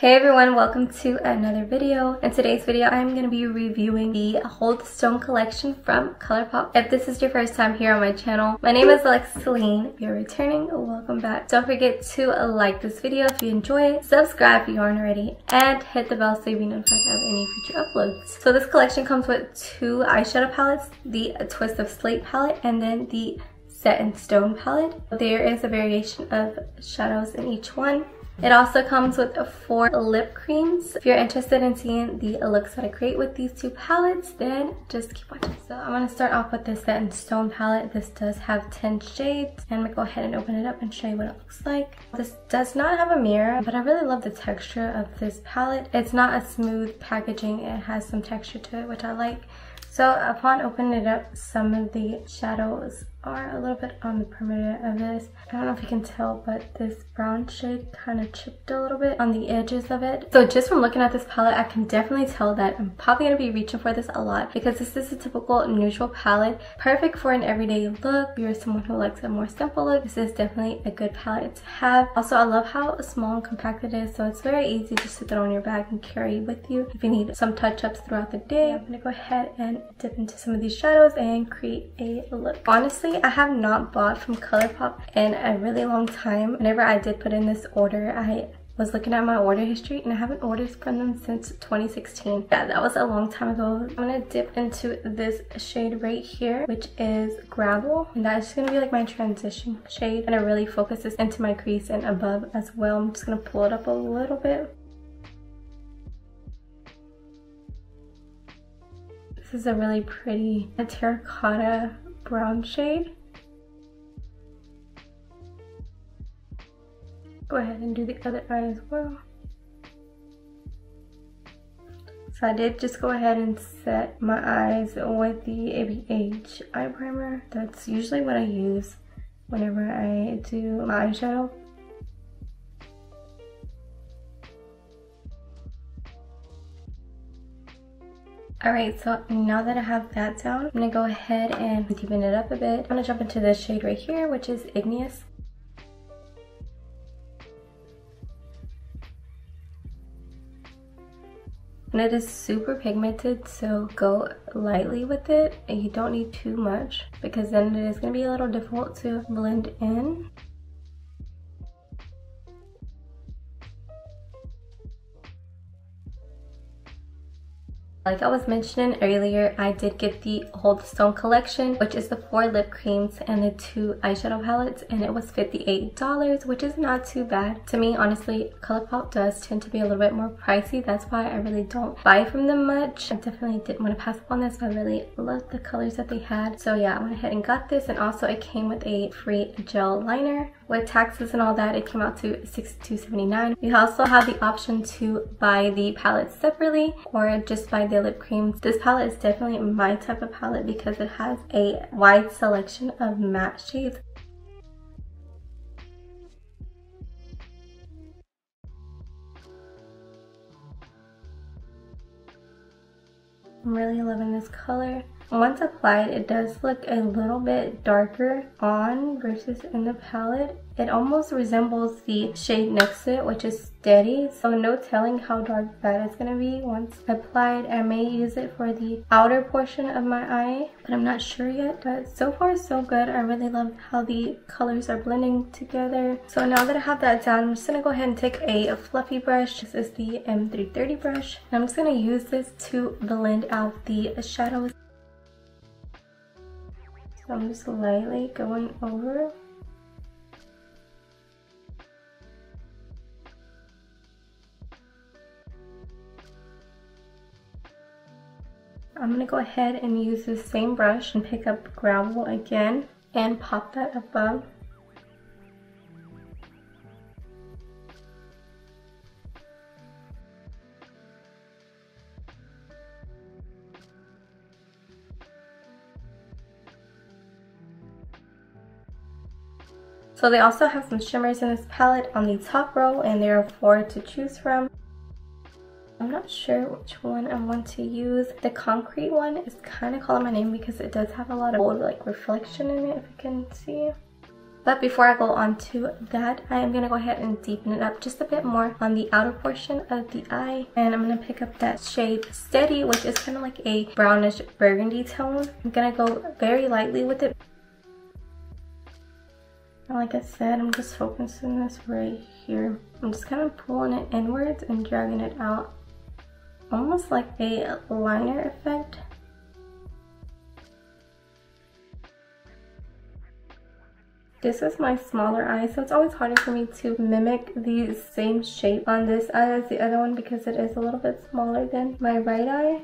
Hey everyone, welcome to another video. In today's video, I'm going to be reviewing the Stone collection from Colourpop. If this is your first time here on my channel, my name is Celine. If you're returning, welcome back. Don't forget to like this video if you enjoy it, subscribe if you aren't already, and hit the bell so you'll be notified of any future uploads. So this collection comes with two eyeshadow palettes, the Twist of Slate palette and then the Satin Stone palette. There is a variation of shadows in each one. It also comes with 4 lip creams. If you're interested in seeing the looks that I create with these two palettes, then just keep watching. So I'm going to start off with the Satin Stone palette. This does have 10 shades, and I'm going to go ahead and open it up and show you what it looks like. This does not have a mirror, but I really love the texture of this palette. It's not a smooth packaging. It has some texture to it, which I like. So upon opening it up, some of the shadows are a little bit on the perimeter of this. I don't know if you can tell, but this brown shade kind of chipped a little bit on the edges of it. So just from looking at this palette, I can definitely tell that I'm probably going to be reaching for this a lot because this is a typical neutral palette, perfect for an everyday look. If you're someone who likes a more simple look, this is definitely a good palette to have. Also, I love how small and compact it is, so it's very easy just to throw in your bag and carry with you if you need some touch-ups throughout the day. I'm going to go ahead and dip into some of these shadows and create a look. Honestly, I have not bought from Colourpop in a really long time. Whenever I did put in this order, I was looking at my order history and I haven't ordered from them since 2016. Yeah, that was a long time ago. I'm gonna dip into this shade right here, which is Gravel, and that's just gonna be like my transition shade, and it really focuses into my crease and above as well. I'm just gonna pull it up a little bit. This is a really pretty terracotta brown shade. Go ahead and do the other eye as well. So I did just go ahead and set my eyes with the ABH eye primer. That's usually what I use whenever I do my eyeshadow. Alright, so now that I have that down, I'm going to go ahead and deepen it up a bit. I'm going to jump into this shade right here, which is Igneous. And it is super pigmented, so go lightly with it. And you don't need too much because then it is going to be a little difficult to blend in. Like I was mentioning earlier, I did get the Stone collection, which is the 4 lip creams and the 2 eyeshadow palettes, and it was $58, which is not too bad. To me, honestly, Colourpop does tend to be a little bit more pricey. That's why I really don't buy from them much. I definitely didn't want to pass up on this. I really loved the colors that they had. So yeah, I went ahead and got this, and also it came with a free gel liner. With taxes and all that, it came out to $62.79. You also have the option to buy the palette separately or just buy the lip creams. This palette is definitely my type of palette because it has a wide selection of matte shades. I'm really loving this color. Once applied, it does look a little bit darker on versus in the palette. It almost resembles the shade next to it, which is Steady. So no telling how dark that is going to be once applied. I may use it for the outer portion of my eye, but I'm not sure yet. But so far so good. I really love how the colors are blending together. So now that I have that down, I'm just going to go ahead and take a fluffy brush. This is the M330 brush. And I'm just going to use this to blend out the shadows. So I'm just lightly going over. I'm going to go ahead and use the same brush and pick up Gravel again and pop that above. So they also have some shimmers in this palette on the top row, and there are 4 to choose from. I'm not sure which one I want to use. The concrete one is kind of calling my name because it does have a lot of gold like reflection in it, if you can see. But before I go on to that, I am going to go ahead and deepen it up just a bit more on the outer portion of the eye. And I'm going to pick up that shade Steady, which is kind of like a brownish burgundy tone. I'm going to go very lightly with it. And like I said, I'm just focusing this right here. I'm just kind of pulling it inwards and dragging it out. Almost like a liner effect. This is my smaller eye, so it's always harder for me to mimic the same shape on this eye as the other one because it is a little bit smaller than my right eye.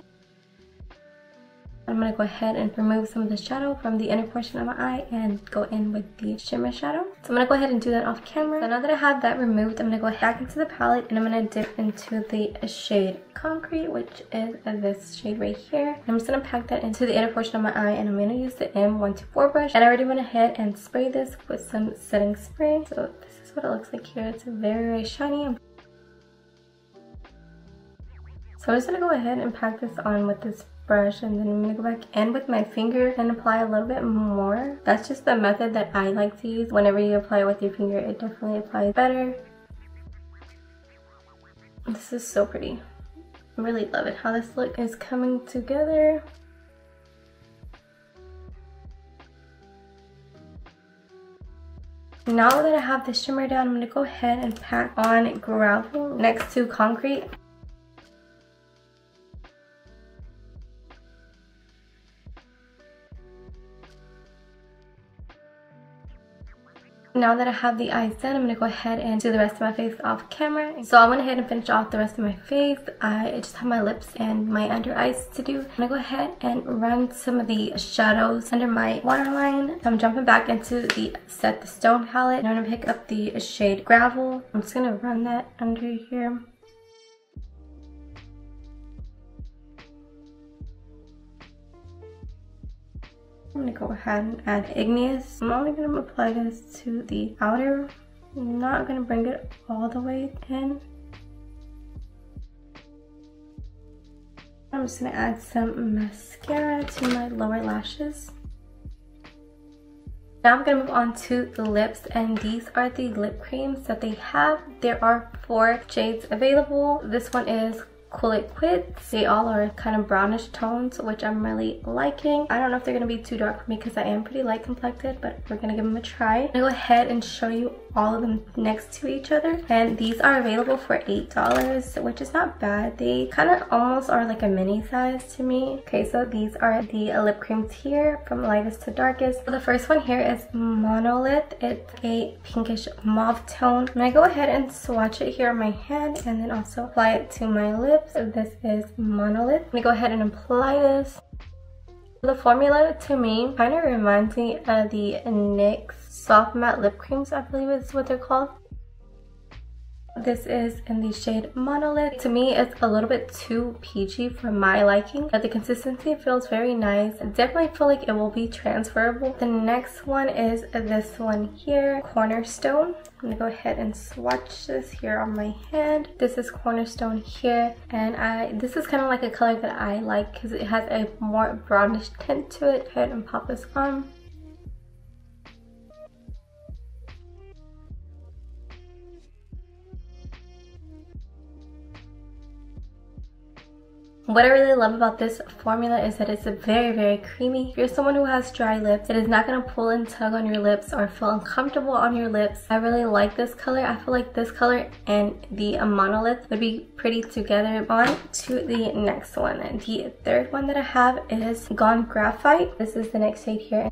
I'm going to go ahead and remove some of the shadow from the inner portion of my eye and go in with the shimmer shadow. So I'm going to go ahead and do that off camera. So now that I have that removed, I'm going to go back into the palette and I'm going to dip into the shade Concrete, which is this shade right here. And I'm just going to pack that into the inner portion of my eye and I'm going to use the M124 brush. And I already went ahead and sprayed this with some setting spray. So this is what it looks like here. It's very shiny. So I'm just going to go ahead and pack this on with this brush, and then I'm going to go back in with my finger and apply a little bit more. That's just the method that I like to use. Whenever you apply with your finger, it definitely applies better. This is so pretty. I really love it how this look is coming together. Now that I have the shimmer down, I'm going to go ahead and pack on Gravel next to Concrete. Now that I have the eyes done, I'm going to go ahead and do the rest of my face off camera. So I went ahead and finished off the rest of my face. I just have my lips and my under eyes to do. I'm going to go ahead and run some of the shadows under my waterline. I'm jumping back into the Set the Stone palette. And I'm going to pick up the shade Gravel. I'm just going to run that under here. I'm going to go ahead and add Igneous. I'm only going to apply this to the outer. I'm not going to bring it all the way in. I'm just going to add some mascara to my lower lashes. Now I'm going to move on to the lips, and these are the lip creams that they have. There are 4 shades available. This one is Cool It Quits. They all are kind of brownish tones, which I'm really liking. I don't know if they're going to be too dark for me because I am pretty light complected, but we're going to give them a try. I'm going to go ahead and show you all of them next to each other, and these are available for $8, which is not bad. They kind of almost are like a mini size to me. Okay, so these are the lip creams here from lightest to darkest. So the first one here is Monolith. It's a pinkish mauve tone. I'm going to go ahead and swatch it here on my hand and then also apply it to my lips. So this is Monolith. I'm going to go ahead and apply this. The formula to me kind of reminds me of the NYX Soft Matte Lip Creams, I believe is what they're called. This is in the shade Monolith. To me, it's a little bit too peachy for my liking, but the consistency feels very nice. I definitely feel like it will be transferable. The next one is this one here, Cornerstone. I'm gonna go ahead and swatch this here on my hand. This is Cornerstone here, and this is kind of like a color that I like because it has a more brownish tint to it. Go ahead and pop this on. What I really love about this formula is that it's very, very creamy. If you're someone who has dry lips, it is not going to pull and tug on your lips or feel uncomfortable on your lips. I really like this color. I feel like this color and the Monolith would be pretty together. On to the next one. The third one that I have is Gone Graphite. This is the next shade here.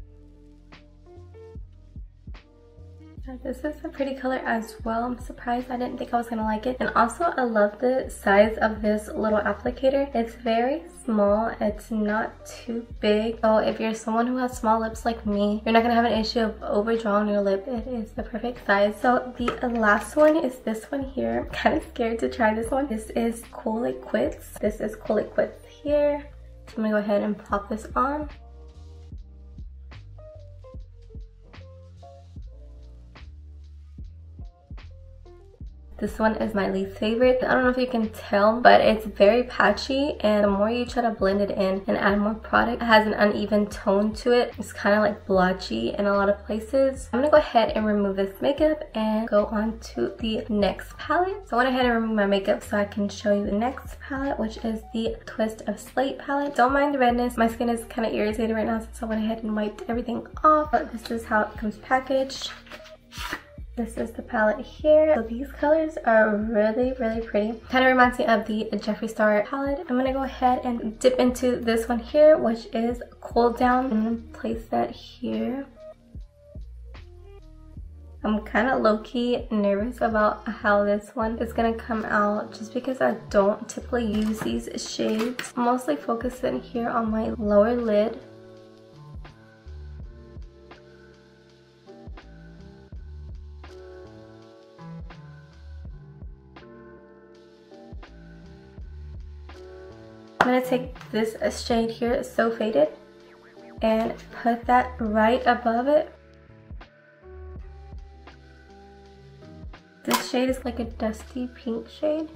This is a pretty color as well. I'm surprised. I didn't think I was gonna like it. And also, I love the size of this little applicator. It's very small. It's not too big. So if you're someone who has small lips like me, you're not gonna have an issue of overdrawing your lip. It is the perfect size. So the last one is this one here. I'm kind of scared to try this one. This is Cool It Quits. This is Cool It Quits here. So I'm gonna go ahead and pop this on. This one is my least favorite. I don't know if you can tell, but it's very patchy, and the more you try to blend it in and add more product, it has an uneven tone to it. It's kind of like blotchy in a lot of places. I'm gonna go ahead and remove this makeup and go on to the next palette. So I went ahead and removed my makeup so I can show you the next palette, which is the Twist of Slate palette. Don't mind the redness. My skin is kind of irritated right now, so I went ahead and wiped everything off. But this is how it comes packaged. This is the palette here. So these colors are really, really pretty. Kind of reminds me of the Jeffree Star palette. I'm gonna go ahead and dip into this one here, which is Cool Down. I'm gonna place that here. I'm kind of low-key nervous about how this one is gonna come out, just because I don't typically use these shades. I'm mostly focusing here on my lower lid. I'm gonna take this shade here, So Faded, and put that right above it. This shade is like a dusty pink shade.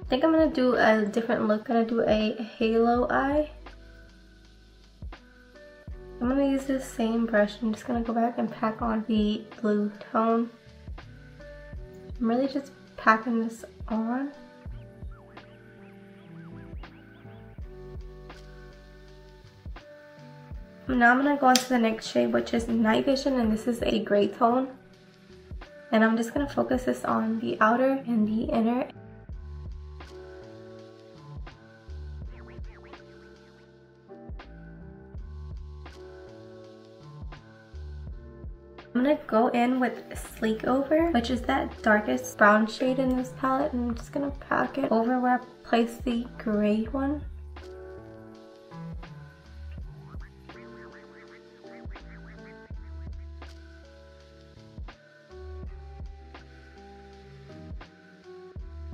I think I'm gonna do a different look. I'm gonna do a halo eye. I'm gonna use this same brush. I'm just gonna go back and pack on the blue tone. I'm really just packing this on. Now I'm gonna go on to the next shade, which is Night Vision, and this is a gray tone. And I'm just gonna focus this on the outer and the inner. I'm gonna go in with Sleek Over, which is that darkest brown shade in this palette, and I'm just gonna pack it over where I placed the gray one.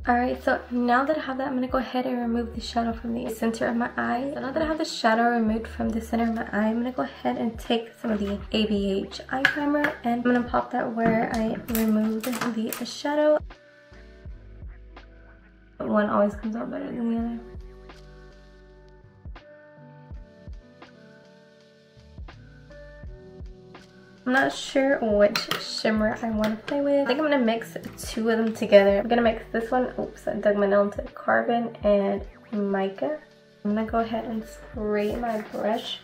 Alright, so now that I have that, I'm going to go ahead and remove the shadow from the center of my eye. So now that I have the shadow removed from the center of my eye, I'm going to go ahead and take some of the ABH eye primer, and I'm going to pop that where I removed the shadow. One always comes out better than the other. I'm not sure which shimmer I want to play with. I think I'm going to mix two of them together. I'm going to mix this one. Oops, I dug my nail into Carbon and Mica. I'm going to go ahead and spray my brush.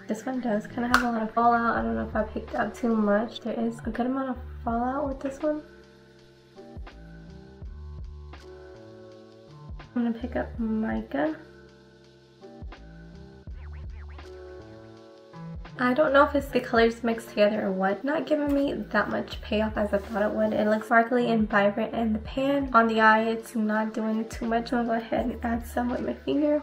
This one does kind of have a lot of fallout. I don't know if I picked up too much. There is a good amount of fallout with this one. I'm going to pick up Mica. I don't know if it's the colors mixed together or what. Not giving me that much payoff as I thought it would. It looks sparkly and vibrant in the pan. On the eye, it's not doing too much. I'll go ahead and add some with my finger.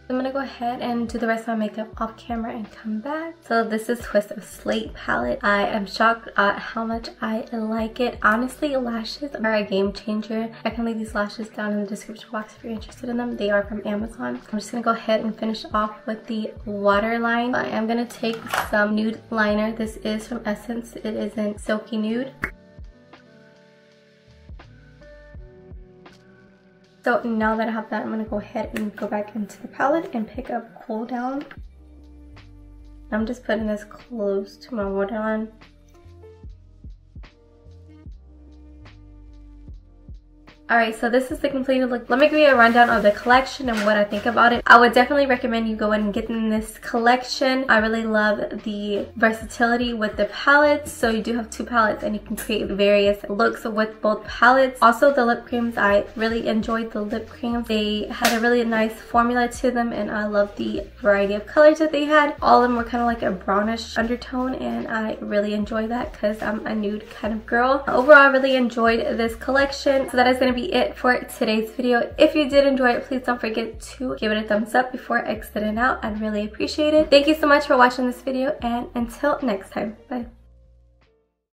I'm gonna go ahead and do the rest of my makeup off camera and come back. So this is Twist of Slate palette. I am shocked at how much I like it. Honestly, lashes are a game changer. I can leave these lashes down in the description box if you're interested in them. They are from Amazon. I'm just gonna go ahead and finish off with the waterline. I am gonna take some nude liner. This is from Essence. It is in Silky Nude. So now that I have that, I'm going to go ahead and go back into the palette and pick up Cool Down. I'm just putting this close to my waterline. Alright, so this is the completed look. Let me give you a rundown of the collection and what I think about it. I would definitely recommend you go and get in this collection. I really love the versatility with the palettes. So you do have two palettes and you can create various looks with both palettes. Also the lip creams, I really enjoyed the lip creams. They had a really nice formula to them and I love the variety of colors that they had. All of them were kind of like a brownish undertone and I really enjoy that because I'm a nude kind of girl. Overall, I really enjoyed this collection. So that is going to be be it for today's video. If you did enjoy it, please don't forget to give it a thumbs up before exiting out. I'd really appreciate it. Thank you so much for watching this video, and until next time, bye.